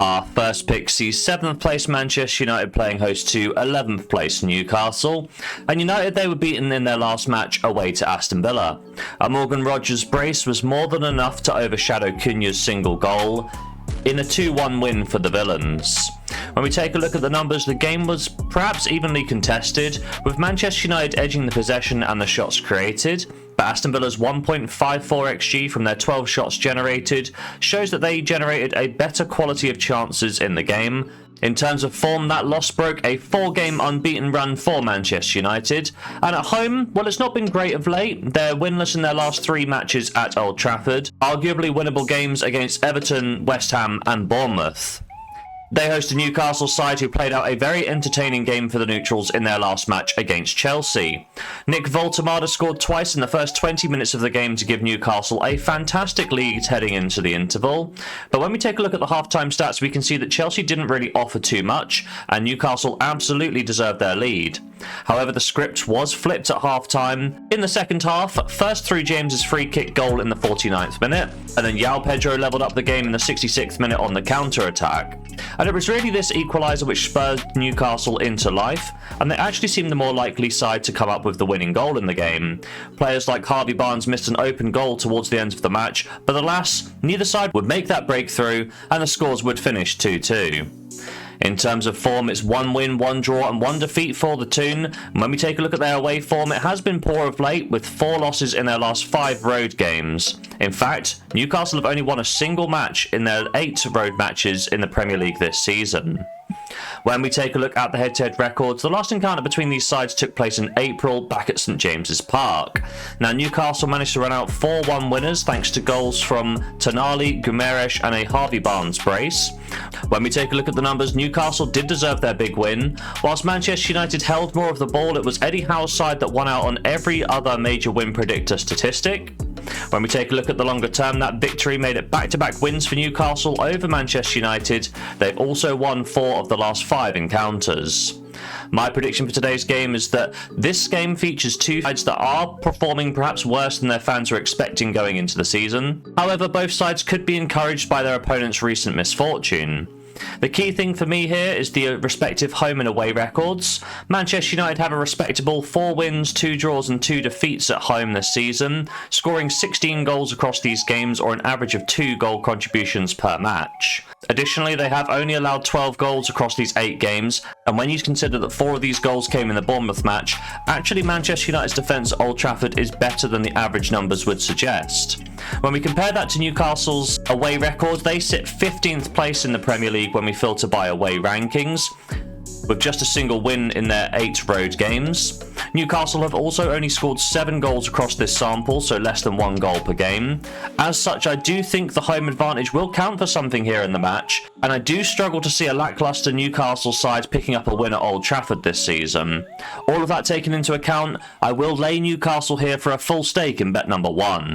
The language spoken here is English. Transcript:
Our first pick sees 7th place Manchester United playing host to 11th place Newcastle, and United they were beaten in their last match away to Aston Villa. A Morgan Rogers brace was more than enough to overshadow Cunha's single goal in a 2-1 win for the Villains. When we take a look at the numbers, the game was perhaps evenly contested, with Manchester United edging the possession and the shots created, but Aston Villa's 1.54 XG from their 12 shots generated shows that they generated a better quality of chances in the game. In terms of form, that loss broke a 4-game unbeaten run for Manchester United, and at home, well, it's not been great of late. They're winless in their last 3 matches at Old Trafford, arguably winnable games against Everton, West Ham and Bournemouth. They host a Newcastle side who played out a very entertaining game for the neutrals in their last match against Chelsea. Nick Woltemade scored twice in the first 20 minutes of the game to give Newcastle a fantastic lead heading into the interval. But when we take a look at the half-time stats, we can see that Chelsea didn't really offer too much, and Newcastle absolutely deserved their lead. However, the script was flipped at half-time. In the second half, first through James's free kick goal in the 49th minute, and then João Pedro levelled up the game in the 66th minute on the counter-attack. And it was really this equaliser which spurred Newcastle into life, and they actually seemed the more likely side to come up with the winning goal in the game. Players like Harvey Barnes missed an open goal towards the end of the match, but alas, neither side would make that breakthrough, and the scores would finish 2-2. In terms of form, it's 1 win, 1 draw and 1 defeat for the Toon. And when we take a look at their away form, it has been poor of late, with 4 losses in their last 5 road games. In fact, Newcastle have only won a single match in their 8 road matches in the Premier League this season. When we take a look at the head-to-head records, the last encounter between these sides took place in April back at St James's Park. Now, Newcastle managed to run out 4-1 winners thanks to goals from Tonali, Guimaraes and a Harvey Barnes brace. When we take a look at the numbers, Newcastle did deserve their big win. Whilst Manchester United held more of the ball, it was Eddie Howe's side that won out on every other major win predictor statistic. When we take a look at the longer term, that victory made it back-to-back wins for Newcastle over Manchester United. They've also won 4 of the last 5 encounters. My prediction for today's game is that this game features 2 sides that are performing perhaps worse than their fans were expecting going into the season. However, both sides could be encouraged by their opponent's recent misfortune. The key thing for me here is the respective home and away records. Manchester United have a respectable 4 wins, 2 draws and 2 defeats at home this season, scoring 16 goals across these games, or an average of 2 goal contributions per match. Additionally, they have only allowed 12 goals across these 8 games, and when you consider that 4 of these goals came in the Bournemouth match, actually Manchester United's defence at Old Trafford is better than the average numbers would suggest. When we compare that to Newcastle's away record, they sit 15th place in the Premier League when we filter by away rankings, with just a single win in their 8 road games. Newcastle have also only scored 7 goals across this sample, so less than 1 goal per game. As such, I do think the home advantage will count for something here in the match, and I do struggle to see a lacklustre Newcastle side picking up a win at Old Trafford this season. All of that taken into account, I will lay Newcastle here for a full stake in bet number 1.